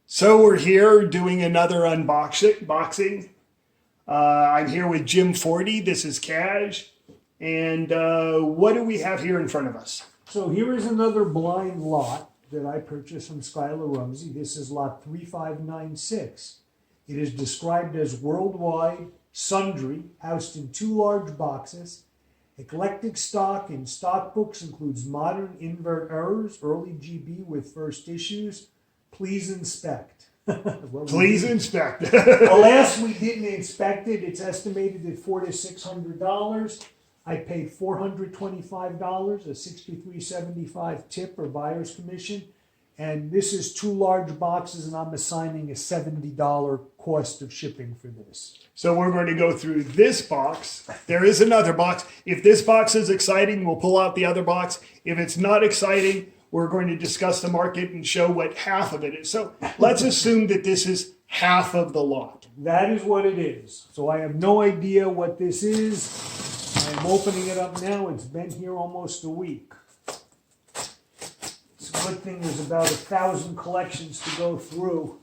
So we're here doing another unboxing. I'm here with Jim Forty. This is Cash. And what do we have here in front of us? So here is another blind lot that I purchased from Skylar Rumsey. This is lot 3596. It is described as worldwide, sundry, housed in 2 large boxes. Eclectic stock in stock books includes modern invert errors, early GB with first issues. Please inspect. Please inspect. Alas, we didn't inspect it. It's estimated at $400 to $600. I paid $425, a $63.75 tip or buyer's commission. And this is 2 large boxes, and I'm assigning a $70 cost of shipping for this. So we're going to go through this box. There is another box. If this box is exciting, we'll pull out the other box. If it's not exciting, we're going to discuss the market and show what half of it is. So let's assume that this is half of the lot. That is what it is. So I have no idea what this is. I'm opening it up now. It's been here almost a week. It's a good thing there's about 1,000 collections to go through.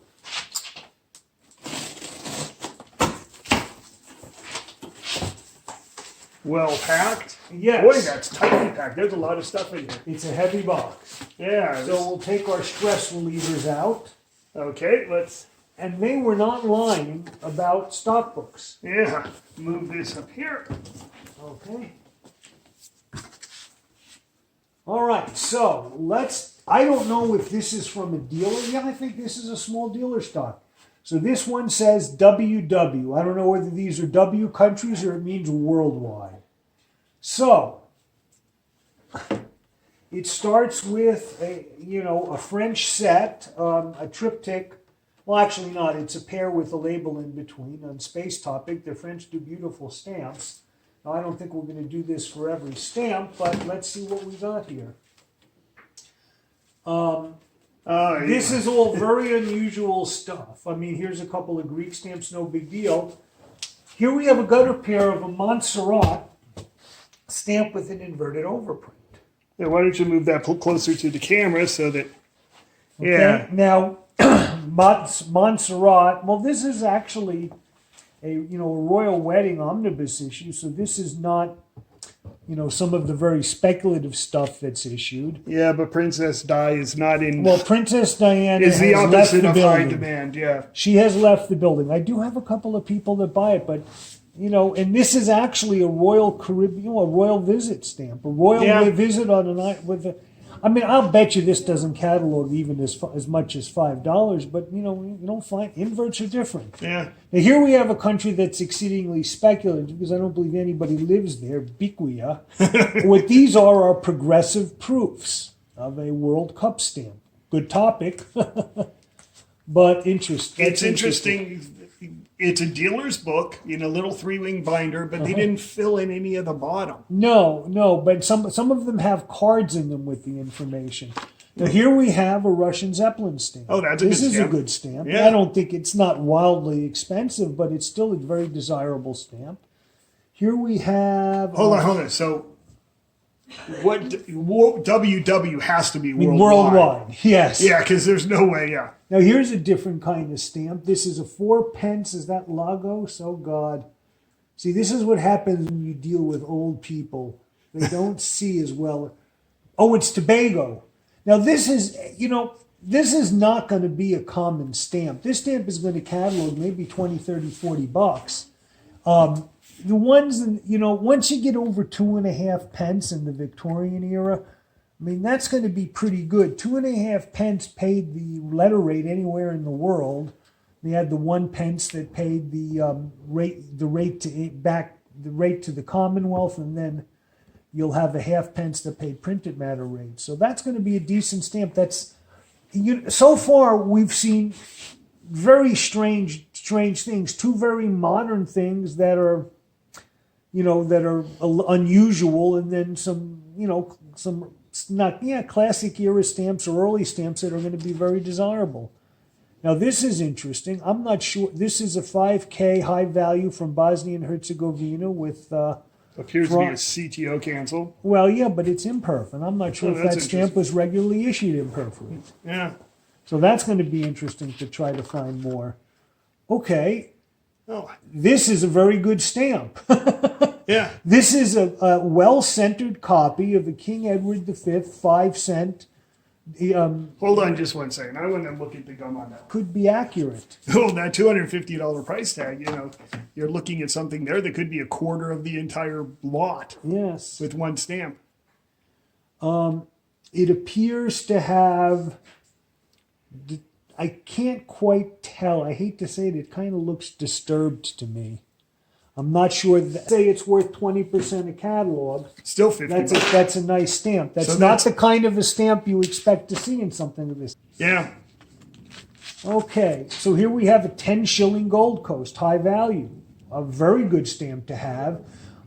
Well packed. Yes. Boy, that's tightly packed. There's a lot of stuff in here. It's a heavy box. Yeah. So we'll take our stress relievers out. Okay, let's. And they were not lying about stock books. Yeah, move this up here. Okay. All right, so I don't know if this is from a dealer. Yeah, I think this is a small dealer stock. So this one says WW. I don't know whether these are W countries or it means worldwide. So it starts with a French set, a triptych. Well, actually not. It's a pair with a label in between on Space Topic. The French do beautiful stamps. Now, I don't think we're going to do this for every stamp, but let's see what we got here. This is all very unusual stuff. I mean, here's a couple of Greek stamps, no big deal. Here we have a gutter pair of a Montserrat stamp with an inverted overprint. Yeah, why don't you move that closer to the camera so that, Okay, now, Montserrat, well, this is actually a royal wedding omnibus issue, so this is not some of the very speculative stuff that's issued. Yeah, but Princess Di is not in. Well, Princess Diana is the has left opposite the of building. high demand. Yeah, she has left the building. I do have a couple of people that buy it, but and this is actually a Royal Caribbean, a royal visit stamp, a royal visit on a night with a. I mean, I'll bet you this doesn't catalog even as much as $5, but you don't find inverts are different. Yeah. Now here we have a country that's exceedingly speculative because I don't believe anybody lives there. Guiana. What these are progressive proofs of a World Cup stamp. Good topic, but interesting. It's interesting. It's a dealer's book in a little 3-wing binder, but they didn't fill in any of the bottom. No, but some of them have cards in them with the information. Now here we have a Russian Zeppelin stamp. Oh, that's a good stamp. This is a good stamp. Yeah. I don't think it's not wildly expensive, but it's still a very desirable stamp. Here we have... Hold on. So what WW has to be worldwide. Worldwide, yes. Yeah, because there's no way, yeah. Now here's a different kind of stamp. This is a 4-pence. Is that Lagos? Oh, God. See, this is what happens when you deal with old people. They don't see as well. Oh, it's Tobago. Now this is, this is not going to be a common stamp. This stamp is going to catalog maybe 20, 30, 40 bucks. The ones, once you get over 2.5 pence in the Victorian era, I mean, that's going to be pretty good. 2.5 pence paid the letter rate anywhere in the world. They had the 1 pence that paid the rate to the Commonwealth, and then you'll have a half-pence that paid printed matter rate. So that's going to be a decent stamp. That's so far we've seen very strange things. 2 very modern things that are unusual, and then some classic era stamps or early stamps that are going to be very desirable. Now this is interesting. I'm not sure. This is a 5K high value from Bosnia and Herzegovina with. Appears to be a CTO cancel. Well, yeah, but it's imperf, and I'm not sure Oh, if that's that stamp was regularly issued imperfly. Yeah. So that's going to be interesting to try to find more. Okay, Oh, this is a very good stamp. yeah. This is a well-centered copy of the King Edward V 5 cent. Hold on just one second. I want to look at the gum on that one. Could be accurate. Oh, that $250 price tag, you know, you're looking at something there that could be a quarter of the entire lot Yes. with one stamp. It appears to have, I can't quite tell. I hate to say it, it kind of looks disturbed to me. I'm not sure. Say it's worth 20% of catalog. Still 50 That's bucks. that's a nice stamp. That's So not that's- the kind of a stamp you expect to see in something of this. Yeah. Okay, so here we have a 10 shilling Gold Coast, high value. A very good stamp to have.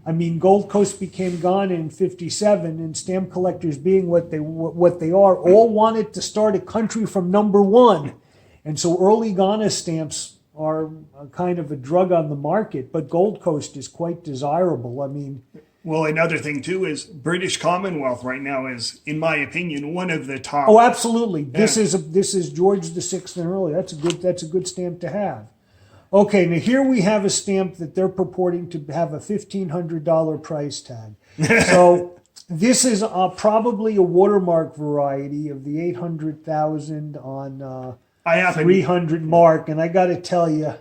I mean, Gold Coast became Ghana in '57, and stamp collectors, being what they are, all wanted to start a country from number one. And so early Ghana stamps are a kind of a drug on the market, but Gold Coast is quite desirable. I mean, Well, another thing too is British Commonwealth right now is, in my opinion, one of the top. oh, absolutely. This Yeah. this is George VI and early. That's a good stamp to have. Okay, now here we have a stamp that they're purporting to have a $1,500 price tag. So this is probably a watermark variety of the 800,000 on I happen 300 mark, and I got to tell you,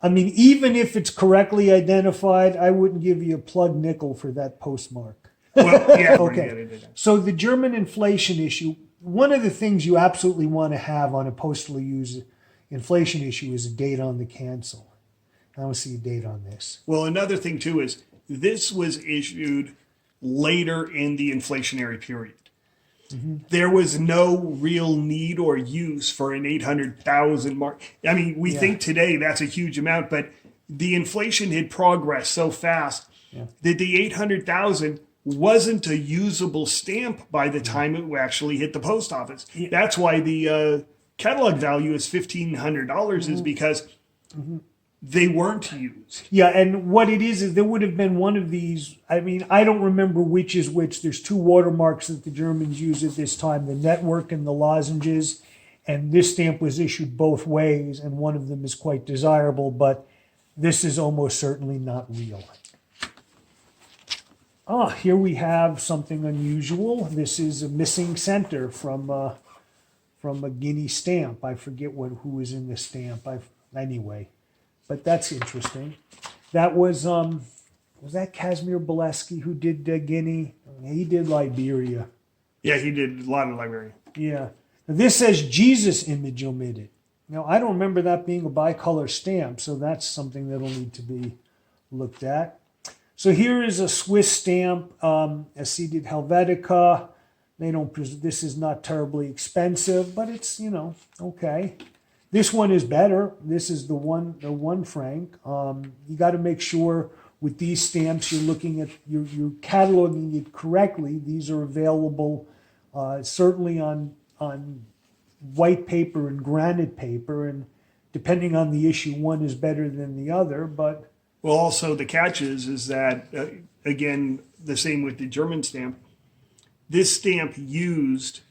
I mean, even if it's correctly identified, I wouldn't give you a plug nickel for that postmark. well, yeah, we're Okay. gonna get it. So the German inflation issue, one of the things you absolutely want to have on a postally used inflation issue is a date on the cancel. I don't see a date on this. Well, another thing too is this was issued later in the inflationary period. There was no real need or use for an 800,000 mark. I mean, we think today that's a huge amount, but the inflation had progressed so fast that the 800,000 wasn't a usable stamp by the time it actually hit the post office. That's why the catalog value is $1,500 is because they weren't used. Yeah, and what it is there would have been one of these. I mean, I don't remember which is which. There's two watermarks that the Germans use at this time, the network and the lozenges. And this stamp was issued both ways, and one of them is quite desirable, but this is almost certainly not real. Here we have something unusual. This is a missing center from a Guinea stamp. I forget who was in the stamp. Anyway. But that's interesting. That was that Casimir Bolesky who did Guinea? He did Liberia. Yeah, he did a lot of Liberia. Yeah. Now this says Jesus image omitted. Now, I don't remember that being a bicolor stamp, so that's something that'll need to be looked at. So here is a Swiss stamp, a seeded Helvetica. They don't. This is not terribly expensive, but it's okay. This one is better. This is the one franc. You got to make sure with these stamps you're looking at you're cataloging it correctly. These are available certainly on white paper and granite paper, and depending on the issue, one is better than the other. But Well, also the catch is that, again, the same with the German stamp. This stamp used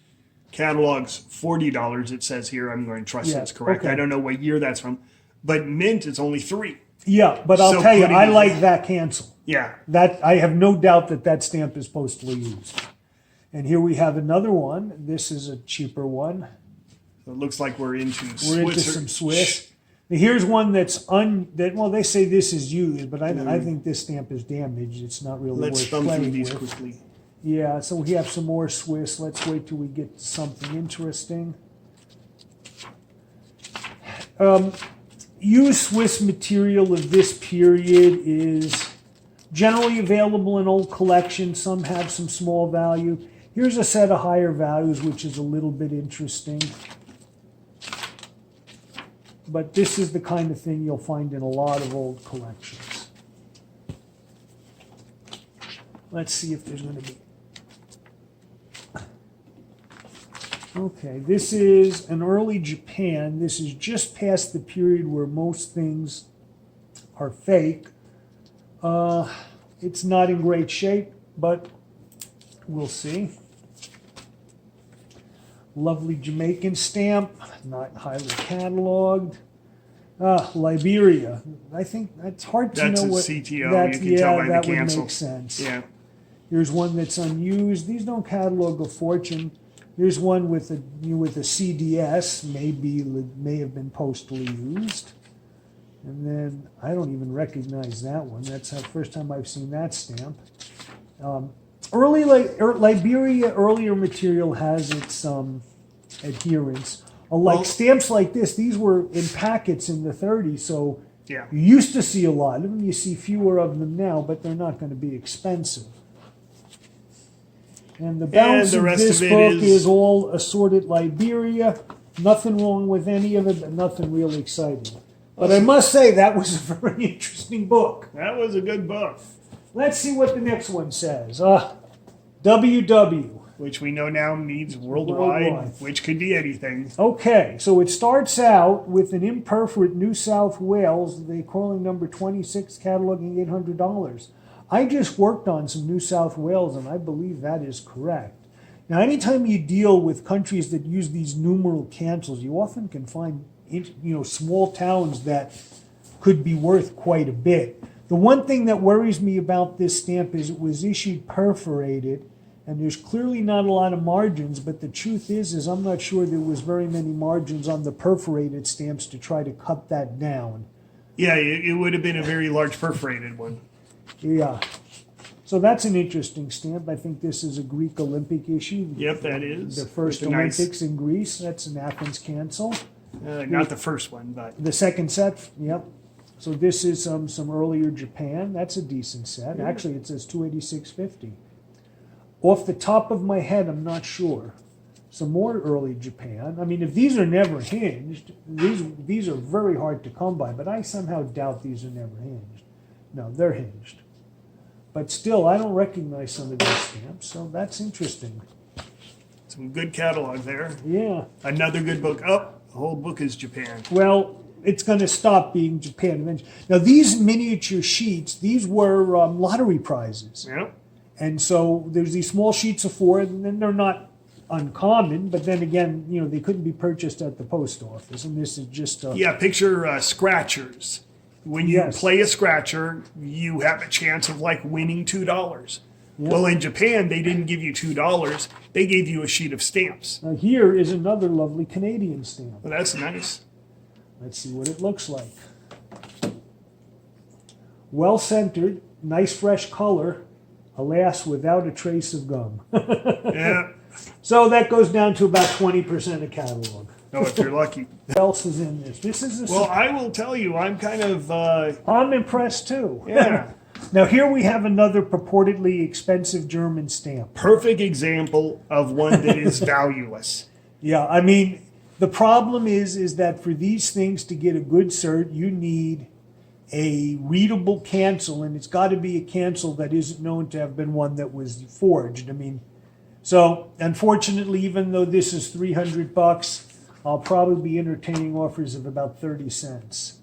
catalogs $40, it says here. I'm going to trust Yeah, that's correct. okay. I don't know what year that's from. But mint is only $3. yeah, but I'll So tell you, putting I it- like that cancel. Yeah. That I have no doubt that stamp is postally used. And here we have another one. This is a cheaper one. So it looks like we're into We're into some Swiss. Now, here's one well, they say this is used, but I think this stamp is damaged. It's not really Let's worth thumb through playing these with. quickly. Yeah, so we have some more Swiss. Let's wait till we get to something interesting. Used Swiss material of this period is generally available in old collections. Some have some small value. Here's a set of higher values, which is a little bit interesting. But this is the kind of thing you'll find in a lot of old collections. Let's see if there's going to be... Okay, this is an early Japan. This is just past the period where most things are fake. It's not in great shape, but we'll see. Lovely Jamaican stamp, not highly cataloged. Liberia. I think that's hard to That's know a what. CTO. You can tell by the that cancel. would make sense. Yeah. Here's one that's unused. These don't catalog a fortune. Here's one with a CDS, may have been postally used. And then I don't even recognize that one. That's the first time I've seen that stamp. Liberia earlier material has its adherence. Like stamps like this, these were in packets in the 30s, so Yeah. you used to see a lot of them. You see fewer of them now, but they're not going to be expensive. And the balance the of rest this of it book is- is all assorted Liberia. Nothing wrong with any of it, but nothing really exciting. But I must say, that was a very interesting book. That was a good book, Let's see what the next one says. WW. which we know now means worldwide, Worldwide. which could be anything. Okay, so it starts out with an imperforate New South Wales, the calling number 26, cataloging $800. I just worked on some New South Wales, and I believe that is correct. Now, anytime you deal with countries that use these numeral cancels, you often can find small towns that could be worth quite a bit. The one thing that worries me about this stamp is it was issued perforated, and there's clearly not a lot of margins, but the truth is I'm not sure there was very many margins on the perforated stamps to try to cut that down. Yeah, it would have been a very large perforated one. Yeah. So that's an interesting stamp. I think this is a Greek Olympic issue. Yep, that is. The first With a nice- Olympics in Greece. That's an Athens cancel. Not the first one, but The second set, yep. So this is some earlier Japan. That's a decent set. Actually, it says 286.50. Off the top of my head, I'm not sure. Some more early Japan. I mean, if these are never hinged, these are very hard to come by, but I somehow doubt these are never hinged. No, they're hinged. But still, I don't recognize some of these stamps, so that's interesting. some good catalog there. Yeah. Another good book. Oh, the whole book is Japan. Well, it's going to stop being Japan eventually. Now, these miniature sheets, these were lottery prizes. Yep. And so there's these small sheets of 4, and then they're not uncommon, but then again, they couldn't be purchased at the post office. And this is just Yeah, picture scratchers. When you Yes. play a scratcher, you have a chance of winning $2. Yeah. Well, in Japan, they didn't give you $2. They gave you a sheet of stamps. Now here is another lovely Canadian stamp. Well, that's nice. Let's see what it looks like. Well centered, nice fresh color, alas, without a trace of gum. Yeah. So that goes down to about 20% of catalog. Oh, if you're lucky. What else is in this? This is a Well, I will tell you, I'm kind of, I'm impressed too. yeah. Now here we have another purportedly expensive German stamp. Perfect example of one that is valueless. Yeah, I mean, the problem is that for these things to get a good cert, you need a readable cancel, and it's got to be a cancel that isn't known to have been one that was forged. I mean, so unfortunately, even though this is $300, I'll probably be entertaining offers of about 30 cents.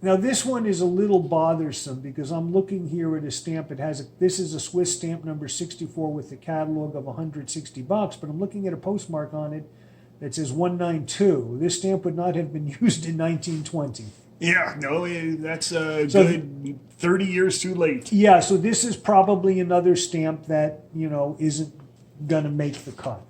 Now this one is a little bothersome because I'm looking here at a stamp. This is a Swiss stamp number 64 with a catalog of $160, but I'm looking at a postmark on it that says 192. This stamp would not have been used in 1920. Yeah, no, that's a So- good 30 years too late. Yeah, so this is probably another stamp that, isn't gonna make the cut.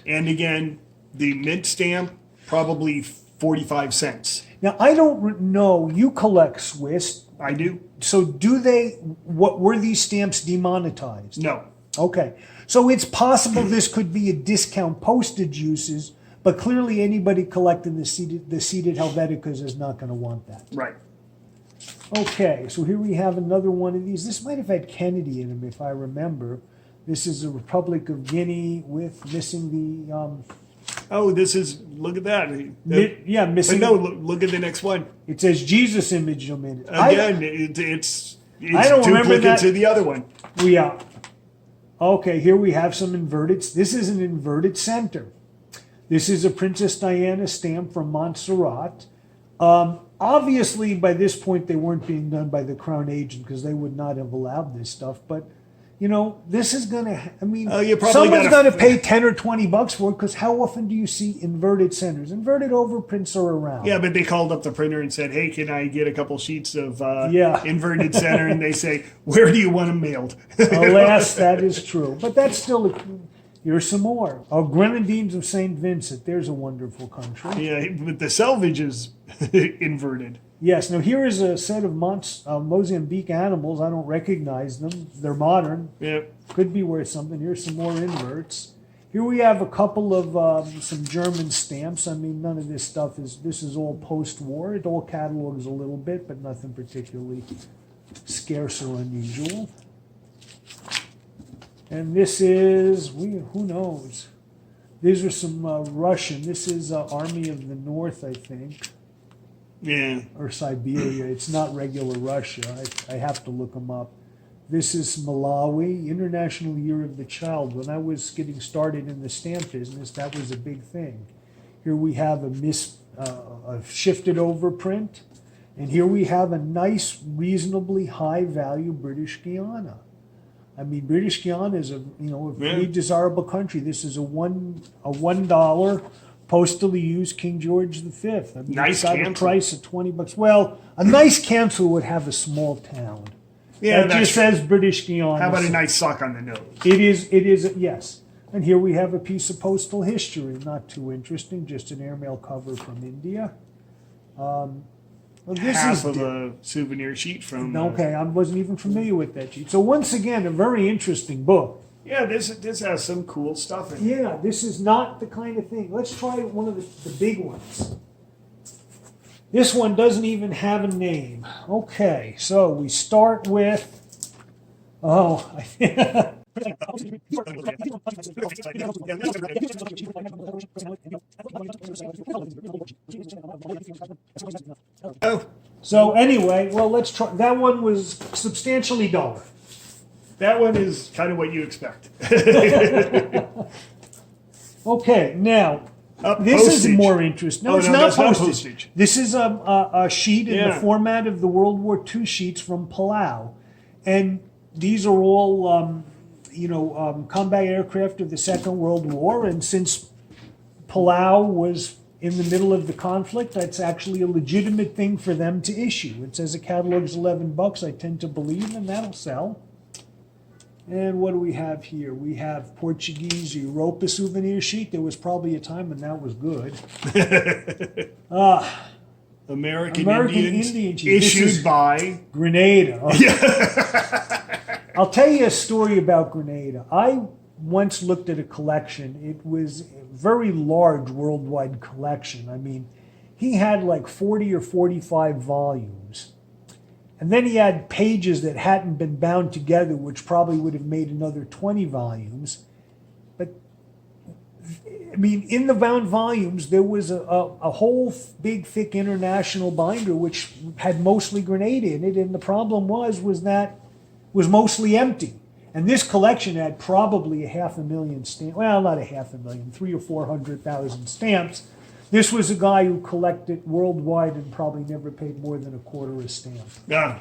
And again, the mint stamp, probably 45 cents. Now I don't know. You collect Swiss, I do? so do they? What were these stamps demonetized? No. Okay, so it's possible this could be a discount postage uses, but clearly anybody collecting the seated Helveticas is not going to want that. Right. Okay, so here we have another one of these. This might have had Kennedy in them, if I remember. This is the Republic of Guinea with missing the. Oh, this is, look at that. But Missing. no, look at the next one. It says Jesus image on it. Again, it's I don't remember duplicate that. to the other one. Yeah. Okay, here we have some inverted. This is an inverted center. This is a Princess Diana stamp from Montserrat. Obviously, by this point, they weren't being done by the Crown Agent because they would not have allowed this stuff. But, you know, this is going to, I mean, you probably someone's gotta- going to pay 10 or 20 bucks for it because how often do you see inverted centers? Inverted overprints are around. Yeah, but they called up the printer and said, "Hey, can I get a couple sheets of Yeah. inverted center?" And they say, "Where do you want them mailed?" Alas, that is true. But that's still, here's some more. Oh, Grenadines of St. Vincent. There's a wonderful country. Yeah, but the selvage is inverted. Yes, now here is a set of Mozambique animals. I don't recognize them. They're modern. Yeah. Could be worth something. Here's some more inverts. Here we have a couple of some German stamps. I mean, none of this stuff this is all post-war. It all catalogs a little bit, but nothing particularly scarce or unusual. And this is, who knows? These are some Russian. This is Army of the North, I think. Yeah. Or Siberia. It's not regular Russia. I have to look them up. This is Malawi, International Year of the Child. When I was getting started in the stamp business, that was a big thing. Here we have a shifted over print. And here we have a nice, reasonably high value British Guiana. I mean, British Guiana is a very desirable country. This is a $1 postally used King George V. I mean, Nice it's got a cancel. price of 20 bucks. Well, a nice cancel would have a small town. Yeah, That just says British Guiana. How about a nice sock on the nose? It is, yes. And here we have a piece of postal history. Not too interesting, just an airmail cover from India. Well, this Half is of a souvenir sheet from. okay, I wasn't even familiar with that sheet. So once again, a very interesting book. Yeah, this has some cool stuff in it. Yeah, this is not the kind of thing. Let's try one of the big ones. This one doesn't even have a name. Okay, so we start with, Oh, so anyway, well, let's try. That one was substantially duller. that one is kind of what you expect. Okay, now Up this is postage. more interesting. No, Oh, it's no, not that's not postage. postage. This is a sheet in the Yeah. format of the World War II sheets from Palau, and these are all combat aircraft of the Second World War. And since Palau was in the middle of the conflict, that's actually a legitimate thing for them to issue. It says a catalog's $11. I tend to believe, and that'll sell. And what do we have here? We have Portuguese Europa souvenir sheet. There was probably a time when that was good. American Indian Indians sheet. This is issued by. Grenada. I'll tell you a story about Grenada. I once looked at a collection. It was a very large worldwide collection. I mean, he had like 40 or 45 volumes. And then he had pages that hadn't been bound together, which probably would have made another 20 volumes. But, I mean, in the bound volumes, there was a whole big, thick international binder, which had mostly Grenada in it. And the problem was that it was mostly empty. And this collection had probably 500,000 stamps. Well, not 500,000, 300,000 or 400,000 stamps. This was a guy who collected worldwide and probably never paid more than a quarter a stamp. Yeah.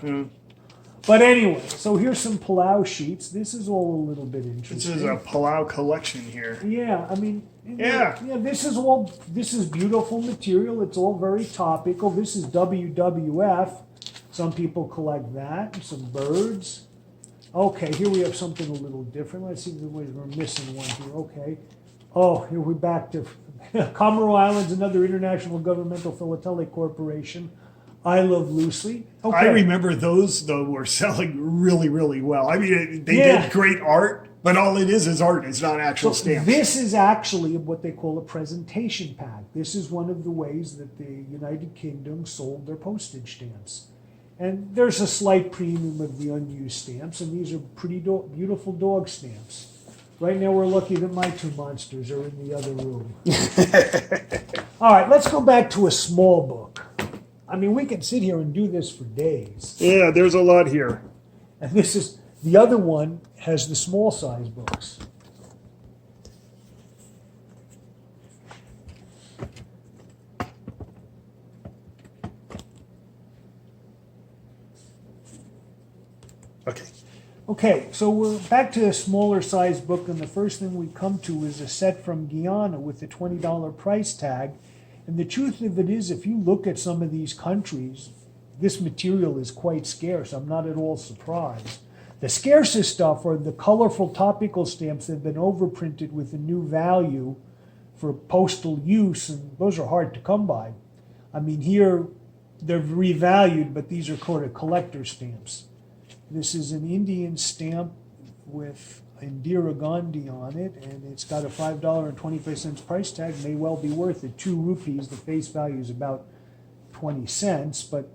But anyway, so here's some Palau sheets. This is all a little bit This interesting. is a Palau collection here. Yeah, I mean, Yeah. this is beautiful material. It's all very topical. This is WWF. Some people collect that. Some birds. Okay, here we have something a little different. Let's see if we're missing one here. Okay. Oh, here we're back to Comoro Islands, another international governmental philatelic corporation. I Love Lucy. Okay. I remember those, though, were selling really, really well. I mean, they Yeah. did great art, but all it is art. It's not actual stamps. This is actually what they call a presentation pack. This is one of the ways that the United Kingdom sold their postage stamps. And there's a slight premium of the unused stamps, and these are pretty beautiful dog stamps. Right now we're lucky that my two monsters are in the other room. All right, let's go back to a small book. I mean, we can sit here and do this for days. Yeah, there's a lot here. And this The other one has the small size books. Okay. Okay, so we're back to a smaller size book, and the first thing we come to is a set from Guiana with a $20 price tag. And the truth of it is, if you look at some of these countries, this material is quite scarce. I'm not at all surprised. The scarcest stuff are the colorful topical stamps that have been overprinted with a new value for postal use, and those are hard to come by. I mean, here they're revalued, but these are called collector stamps. This is an Indian stamp with Indira Gandhi on it, and it's got a $5.25 price tag. May well be worth it. 2 rupees. The face value is about 20 cents. But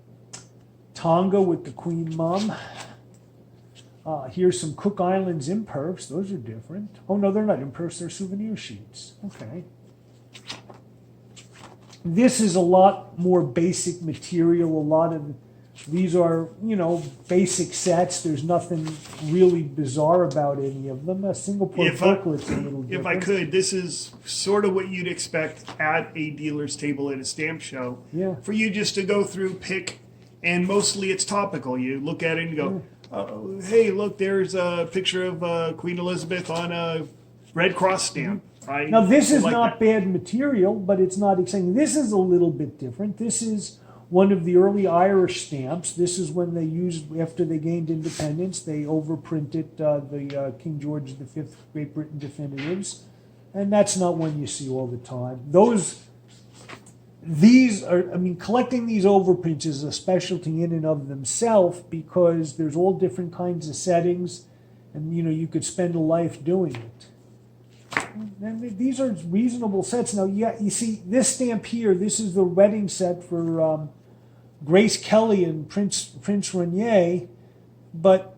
Tonga with the Queen Mum. Here's some Cook Islands imperfs. Those are different. Oh no, they're not imperfs. They're souvenir sheets. Okay. This is a lot more basic material. A lot of these are, basic sets. There's nothing really bizarre about any of them. A Singapore booklet's a little different. If I could, this is sort of what you'd expect at a dealer's table at a stamp show. Yeah. For you just to go through, pick, and mostly it's topical. You look at it and go, oh, hey, look, there's a picture of Queen Elizabeth on a Red Cross stamp. Now, this is like not bad material, but it's not exciting. This is a little bit different. This is one of the early Irish stamps. This is when they used, after they gained independence, they overprinted the King George V Great Britain definitives. And that's not one you see all the time. These are, collecting these overprints is a specialty in and of themselves because there's all different kinds of settings, and you could spend a life doing it. And these are reasonable sets. Now, yeah, you see this stamp here. This is the wedding set for Grace Kelly and Prince Rainier, but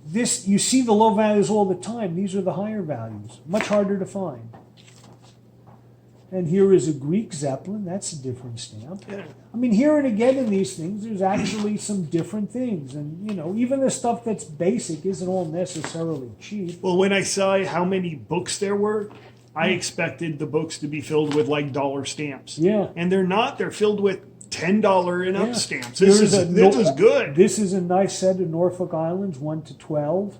this, you see the low values all the time. These are the higher values, much harder to find. And here is a Greek Zeppelin. That's a different stamp. Yeah. Here and again in these things, there's actually some different things. And, even the stuff that's basic isn't all necessarily cheap. Well, when I saw how many books there were, I expected the books to be filled with like dollar stamps. Yeah. And they're not. They're filled with $10 and up stamps. This This is good. This is a nice set of Norfolk Islands, 1 to 12.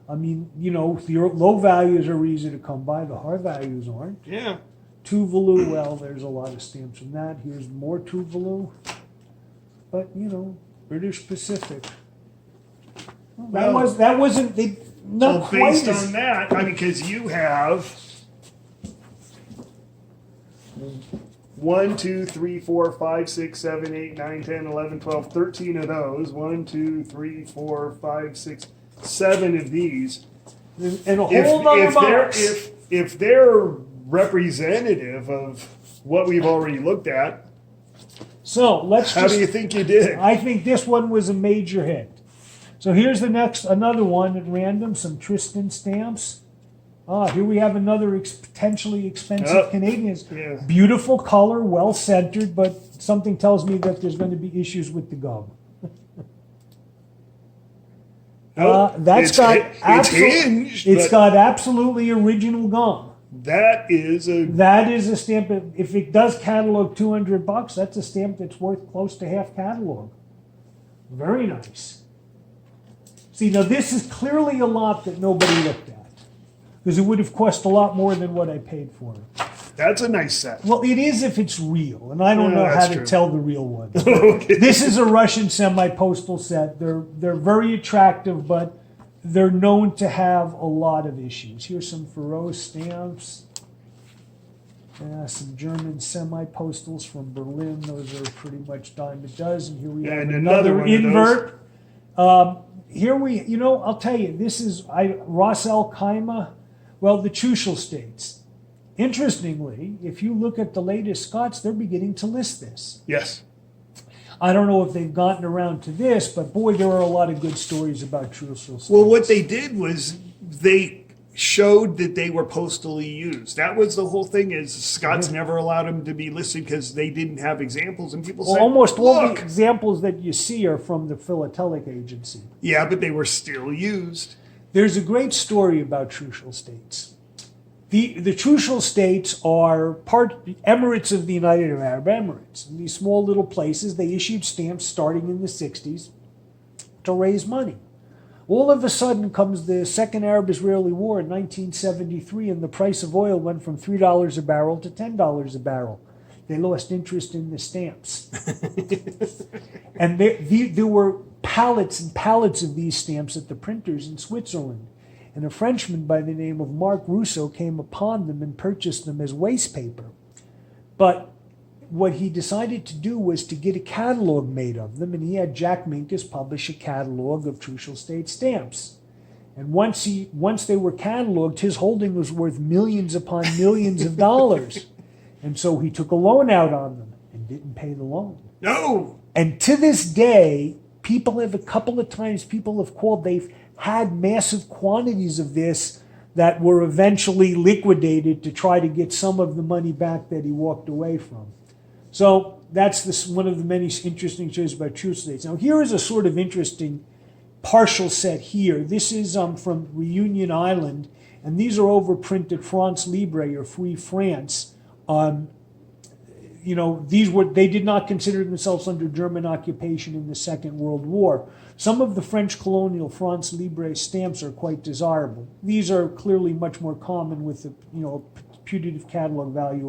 The low values are easy to come by. The high values aren't. Yeah. Tuvalu, well, there's a lot of stamps from that. Here's more Tuvalu. But, British Pacific. Well, that wasn't, not Well, quite based as, on that, because you have 1, 2, 3, 4, 5, 6, 7, 8, 9, 10, 11, 12, 13 of those. 1, 2, 3, 4, 5, 6, 7 of these. and a whole other box. If they're representative of what we've already looked at, So how do you think you did? I think this one was a major hit. So here's another one at random, some Tristan stamps. Here we have another potentially expensive Canadian. Yeah. Beautiful color, well centered, but something tells me that there's going to be issues with the gum. It's got absolutely original gum. That is a stamp. If it does catalog $200, that's a stamp that's worth close to half catalog. Very nice. See, now this is clearly a lot that nobody looked at, because it would have cost a lot more than what I paid for it. That's a nice set. Well, it is if it's real, and I don't know how to tell the real one. Okay. This is a Russian semi-postal set. They're very attractive, but they're known to have a lot of issues. Here's some Faroe stamps. Some German semi-postals from Berlin. Those are pretty much dime a dozen. Here we have another invert. I'll tell you, this is Ras Al Khaimah. Well, the Trucial States. Interestingly, if you look at the latest Scots, they're beginning to list this. Yes. I don't know if they've gotten around to this, but boy, there are a lot of good stories about Trucial States. Well, what they did was they showed that they were postally used. That was the whole thing. Is Scots never allowed them to be listed because they didn't have examples, and people Well, said, almost all the "Look, examples that you see are from the Philatelic Agency. yeah, but they were still used." There's a great story about Trucial States. The Trucial States are emirates of the United Arab Emirates. In these small little places, they issued stamps starting in the 60s to raise money. All of a sudden comes the Second Arab-Israeli War in 1973, and the price of oil went from $3 a barrel to $10 a barrel. They lost interest in the stamps. And there were pallets and pallets of these stamps at the printers in Switzerland. And a Frenchman by the name of Marc Rousseau came upon them and purchased them as waste paper. But what he decided to do was to get a catalog made of them, and he had Jack Minkus publish a catalog of Trucial State stamps. And once they were cataloged, his holding was worth millions upon millions of dollars. And so he took a loan out on them and didn't pay the loan. No. And to this day, a couple of times people have called, they've had massive quantities of this that were eventually liquidated to try to get some of the money back that he walked away from. So that's one of the many interesting shows about Trucial States. Now here is a sort of interesting partial set here. This is from Reunion Island, and these are overprinted France Libre or Free France. They did not consider themselves under German occupation in the Second World War. Some of the French colonial France Libre stamps are quite desirable. These are clearly much more common with the putative catalog value